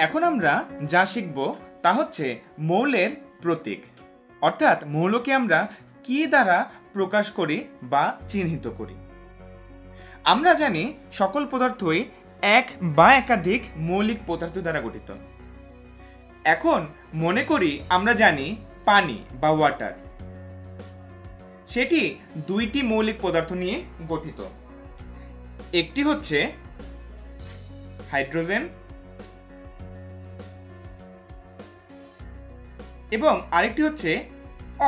এখন আমরা যা শিখব তা হচ্ছে মৌলের প্রতীক, অর্থাৎ মৌলকে আমরা কি দ্বারা প্রকাশ করি বা চিহ্নিত করি। আমরা জানি সকল পদার্থই এক বা একাধিক মৌলিক পদার্থ দ্বারা গঠিত। এখন মনে করি আমরা জানি পানি বা ওয়াটার, সেটি দুইটি মৌলিক পদার্থ নিয়ে গঠিত। একটি হচ্ছে হাইড্রোজেন এবং আরেকটি হচ্ছে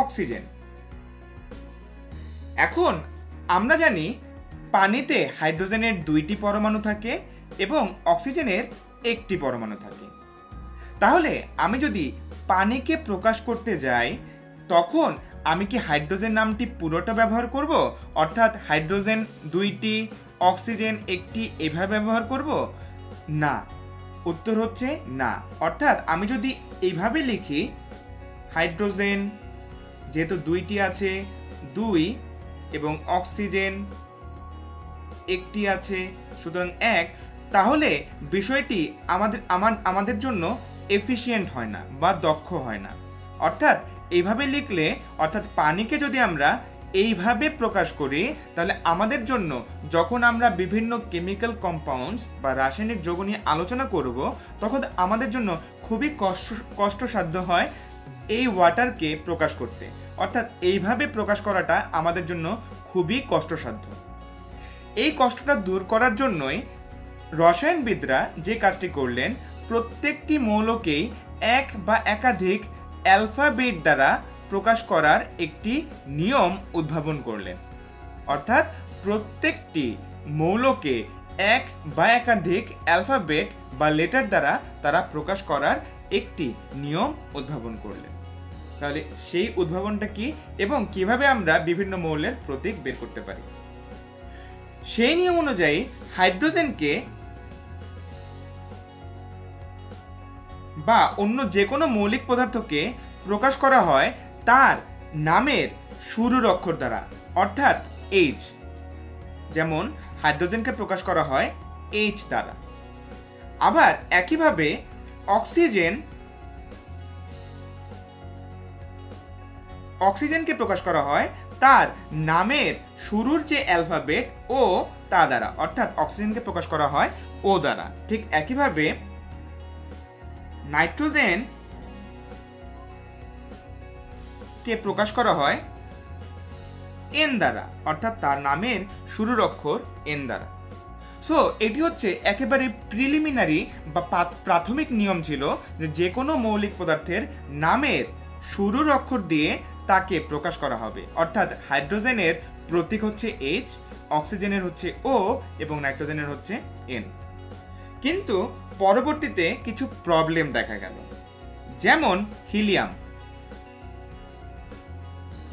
অক্সিজেন। এখন আমরা জানি পানিতে হাইড্রোজেনের দুইটি পরমাণু থাকে এবং অক্সিজেনের একটি পরমাণু থাকে। তাহলে আমি যদি পানিকে প্রকাশ করতে যাই তখন আমি কি হাইড্রোজেন নামটি পুরোটা ব্যবহার করব, অর্থাৎ হাইড্রোজেন দুইটি অক্সিজেন একটি এভাবে ব্যবহার করব? না, উত্তর হচ্ছে না। অর্থাৎ আমি যদি এইভাবে লিখি হাইড্রোজেন যেহেতু দুইটি আছে দুই এবং অক্সিজেন একটি আছে সুতরাং এক, তাহলে বিষয়টি আমাদের জন্য এফিশিয়েন্ট হয় না বা দক্ষ হয় না। অর্থাৎ এইভাবে লিখলে, অর্থাৎ পানিকে যদি আমরা এইভাবে প্রকাশ করি তাহলে আমাদের জন্য যখন আমরা বিভিন্ন কেমিক্যাল কম্পাউন্ডস বা রাসায়নিক যৌগ নিয়ে আলোচনা করব তখন আমাদের জন্য খুবই কষ্টসাধ্য হয় এই ওয়াটারকে প্রকাশ করতে। অর্থাৎ এইভাবে প্রকাশ করাটা আমাদের জন্য খুবই কষ্টসাধ্য। এই কষ্টটা দূর করার জন্যই রসায়নবিদরা যে কাজটি করলেন, প্রত্যেকটি মৌলকেই এক বা একাধিক অ্যালফাবেট দ্বারা প্রকাশ করার একটি নিয়ম উদ্ভাবন করলেন। অর্থাৎ প্রত্যেকটি মৌলকে এক বা একাধিক অ্যালফাবেট বা লেটার দ্বারা তারা প্রকাশ করার একটি নিয়ম উদ্ভাবন করলেন। তাহলে সেই উদ্ভাবনটা কি এবং কিভাবে আমরা বিভিন্ন মৌলের প্রতীক বের করতে পারি? সেই নিয়ম অনুযায়ী হাইড্রোজেনকে বা অন্য যে কোনো মৌলিক পদার্থকে প্রকাশ করা হয় তার নামের শুরুর অক্ষর দ্বারা, অর্থাৎ এইচ। যেমন হাইড্রোজেনকে প্রকাশ করা হয় এইচ দ্বারা। আবার একইভাবে অক্সিজেনকে প্রকাশ করা হয় তার নামের শুরুর যে অ্যালফাবেট ও তা দ্বারা, অর্থাৎ অক্সিজেনকে প্রকাশ করা হয় ও দ্বারা। ঠিক একইভাবে নাইট্রোজেন কে প্রকাশ করা হয় এন দ্বারা, অর্থাৎ তার নামের শুরুর অক্ষর এন দ্বারা। সো এটি হচ্ছে একেবারে প্রিলিমিনারি বা প্রাথমিক নিয়ম ছিল যে কোনো মৌলিক পদার্থের নামের শুরুর অক্ষর দিয়ে তাকে প্রকাশ করা হবে। অর্থাৎ হাইড্রোজেনের প্রতীক হচ্ছে এইচ, অক্সিজেনের হচ্ছে ও এবং নাইট্রোজেনের হচ্ছে এন। কিন্তু পরবর্তীতে কিছু প্রবলেম দেখা গেল। যেমন হিলিয়াম,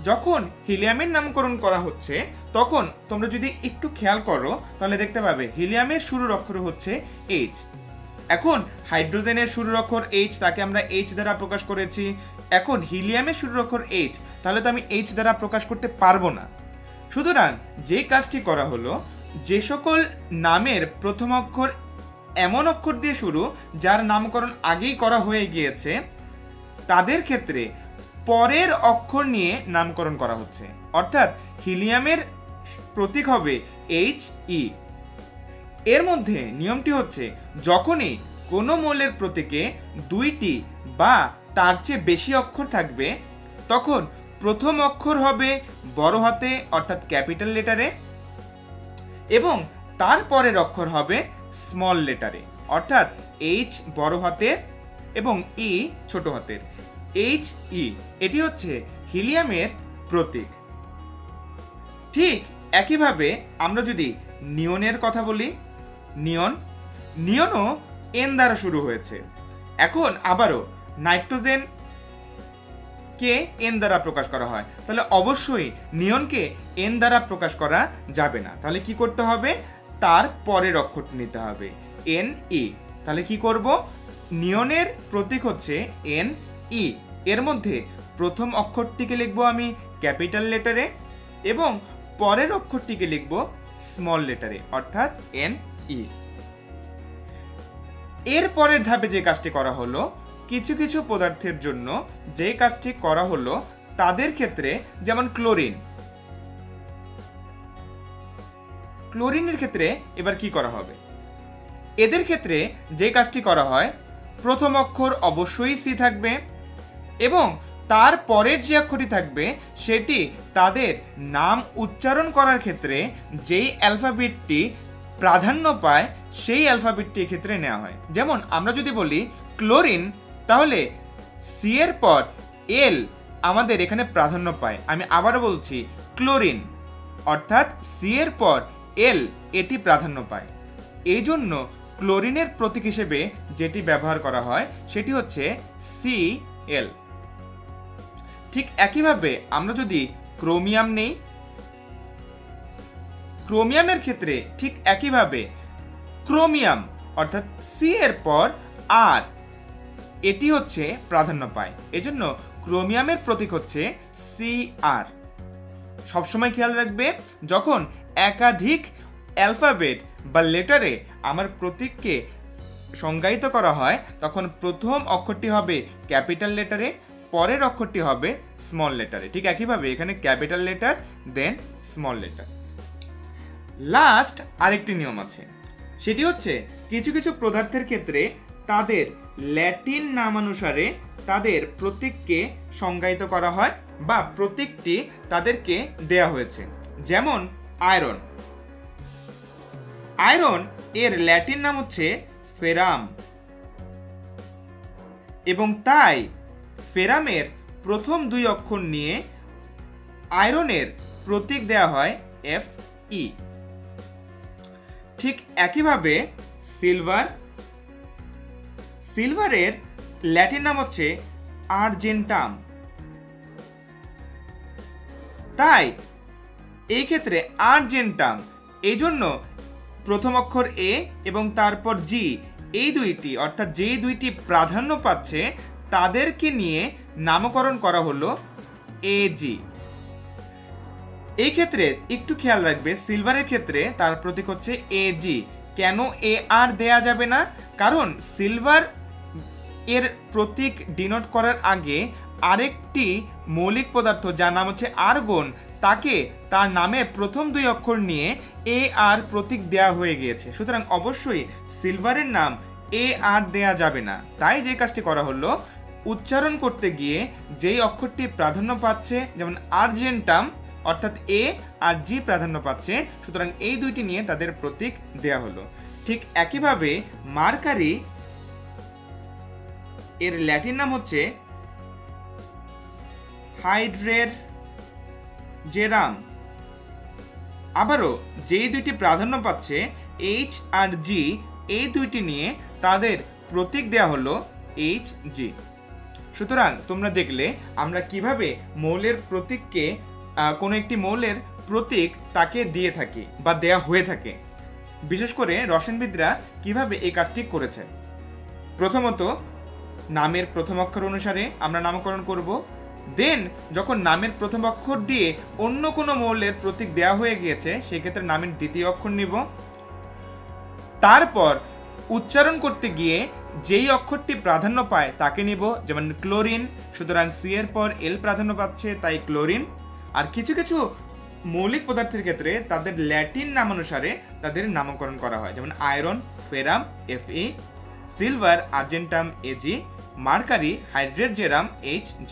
যখন হিলিয়ামের নামকরণ করা হচ্ছে তখন তোমরা যদি একটু খেয়াল করো তাহলে দেখতে পাবে হিলিয়ামের শুরুর অক্ষর হচ্ছে এইচ। এখন হাইড্রোজেনের শুরুর অক্ষর এইচ, তাকে আমরা এইচ দ্বারা প্রকাশ করেছি। এখন হিলিয়ামের শুরুর অক্ষর এইচ, তাহলে তো আমি এইচ দ্বারা প্রকাশ করতে পারবো না। সুতরাং যে কাজটি করা হলো, যে সকল নামের প্রথম অক্ষর এমন অক্ষর দিয়ে শুরু যার নামকরণ আগেই করা হয়ে গিয়েছে তাদের ক্ষেত্রে পরের অক্ষর নিয়ে নামকরণ করা হচ্ছে। অর্থাৎ হিলিয়ামের প্রতীক হবে এইচ ই। এর মধ্যে নিয়মটি হচ্ছে যখনই কোনো মৌলের প্রতীকে দুইটি বা তার চেয়ে বেশি অক্ষর থাকবে তখন প্রথম অক্ষর হবে বড় হাতে অর্থাৎ ক্যাপিটাল লেটারে এবং তার পরের অক্ষর হবে স্মল লেটারে, অর্থাৎ এইচ বড় হাতের এবং ই ছোট হাতের। এইচ ই এটি হচ্ছে হিলিয়ামের প্রতীক। ঠিক একইভাবে আমরা যদি নিয়নের কথা বলি, নিয়নও এন দ্বারা শুরু হয়েছে। এখন আবারও নাইট্রোজেন কে এন দ্বারা প্রকাশ করা হয়, তাহলে অবশ্যই নিয়নকে এন দ্বারা প্রকাশ করা যাবে না। তাহলে কি করতে হবে, তার পরের অক্ষরটি নিতে হবে এন ই। তাহলে কি করব, নিয়নের প্রতীক হচ্ছে এন ই, এর মধ্যে প্রথম অক্ষরটিকে লিখব আমি ক্যাপিটাল লেটারে এবং পরের অক্ষরটিকে লিখব স্মল লেটারে অর্থাৎ এন ই। এর পরের ধাপে যে কাজটি করা হলো, কিছু কিছু পদার্থের জন্য যে কাজটি করা হলো তাদের ক্ষেত্রে, যেমন ক্লোরিনের ক্ষেত্রে এবার কি করা হবে? এদের ক্ষেত্রে যে কাজটি করা হয়, প্রথম অক্ষর অবশ্যই সি থাকবে এবং তার পরের যে অক্ষরটি থাকবে সেটি তাদের নাম উচ্চারণ করার ক্ষেত্রে যেই অ্যালফাবেটটি প্রাধান্য পায় সেই অ্যালফাবেটটি এক্ষেত্রে নেওয়া হয়। যেমন আমরা যদি বলি ক্লোরিন, তাহলে সি এর পর এল আমাদের এখানে প্রাধান্য পায়। আমি আবারও বলছি ক্লোরিন, অর্থাৎ সি এর পর এল এটি প্রাধান্য পায়। এই জন্য ক্লোরিনের প্রতীক হিসেবে যেটি ব্যবহার করা হয় সেটি হচ্ছে Cl। ঠিক একইভাবে আমরা যদি ক্রোমিয়াম নেই, ক্রোমিয়ামের ক্ষেত্রে ঠিক একইভাবে ক্রোমিয়াম অর্থাৎ সি এর পর আর এটি হচ্ছে প্রাধান্য পায়। এজন্য ক্রোমিয়ামের প্রতীক হচ্ছে Cr। সবসময় খেয়াল রাখবে, যখন একাধিক অ্যালফাবেট বা লেটারে আমার প্রতীককে সংজ্ঞায়িত করা হয় তখন প্রথম অক্ষরটি হবে ক্যাপিটাল লেটারে, পরের অক্ষরটি হবে স্মল লেটারে। ঠিক একইভাবে এখানে ক্যাপিটাল লেটার দেন স্মল লেটার। লাস্ট আরেকটি নিয়ম আছে, সেটি হচ্ছে কিছু কিছু পদার্থের ক্ষেত্রে তাদের ল্যাটিন নামানুসারে তাদের প্রতীককে সংজ্ঞায়িত করা হয় বা প্রতীকটি তাদেরকে দেয়া হয়েছে। যেমন আয়রন, আয়রন এর ল্যাটিন নাম হচ্ছে ফেরাম এবং তাই ফেরামের প্রথম দুই অক্ষর নিয়ে আয়রনের প্রতীক দেয়া হয় Fe। ঠিক একইভাবে সিলভার, সিলভারের ল্যাটিন নাম হচ্ছে আর্জেন্টাম। তাই এই ক্ষেত্রে আর্জেন্টাম, এই জন্য প্রথম অক্ষর এ এবং তারপর জি, এই দুইটি অর্থাৎ যে দুইটি প্রাধান্য পাচ্ছে তাদেরকে নিয়ে নামকরণ করা হলো Ag। এই ক্ষেত্রে একটু খেয়াল রাখবে, সিলভারের ক্ষেত্রে তার প্রতীক হচ্ছে Ag। কেন Ar দেয়া যাবে না? কারণ সিলভার এর প্রতীক ডিনোট করার আগে আরেকটি মৌলিক পদার্থ যার নাম হচ্ছে আর্গন, তাকে তার নামে প্রথম দুই অক্ষর নিয়ে Ar প্রতীক দেয়া হয়ে গিয়েছে। সুতরাং অবশ্যই সিলভারের নাম Ar দেয়া যাবে না। তাই যে কাজটি করা হলো, উচ্চারণ করতে গিয়ে যেই অক্ষরটি প্রাধান্য পাচ্ছে, যেমন আর্জেন্টাম অর্থাৎ এ আর জি প্রাধান্য পাচ্ছে, সুতরাং এই দুইটি নিয়ে তাদের প্রতীক দেয়া হলো। ঠিক একইভাবে মার্কারি এর ল্যাটিন নাম হচ্ছে হাইড্রেরজেরাম। আবারও যেই দুইটি প্রাধান্য পাচ্ছে এইচ আর জি, এই দুইটি নিয়ে তাদের প্রতীক দেয়া হলো Hg। সুতরাং তোমরা দেখলে আমরা কিভাবে মৌলের প্রতীককে কোনো একটি মৌলের প্রতীক তাকে দিয়ে থাকি বা দেয়া হয়ে থাকে। বিশেষ করে রসায়নবিদরা কিভাবে এই কাজটি করেছে। প্রথমত নামের প্রথম অক্ষর অনুসারে আমরা নামকরণ করব, দেন যখন নামের প্রথম অক্ষর দিয়ে অন্য কোনো মৌলের প্রতীক দেয়া হয়ে গিয়েছে সেক্ষেত্রে নামের দ্বিতীয় অক্ষর নিব, তারপর উচ্চারণ করতে গিয়ে যেই অক্ষরটি প্রাধান্য পায় তাকে নিব, যেমন ক্লোরিন, সুতরাং সি এর পর এল প্রাধান্য পাচ্ছে তাই ক্লোরিন। আর কিছু কিছু মৌলিক পদার্থের ক্ষেত্রে তাদের ল্যাটিন নামানুসারে তাদের নামকরণ করা হয়, যেমন iron ferrum Fe, silver argentum Ag, mercury hydrargyrum Hg।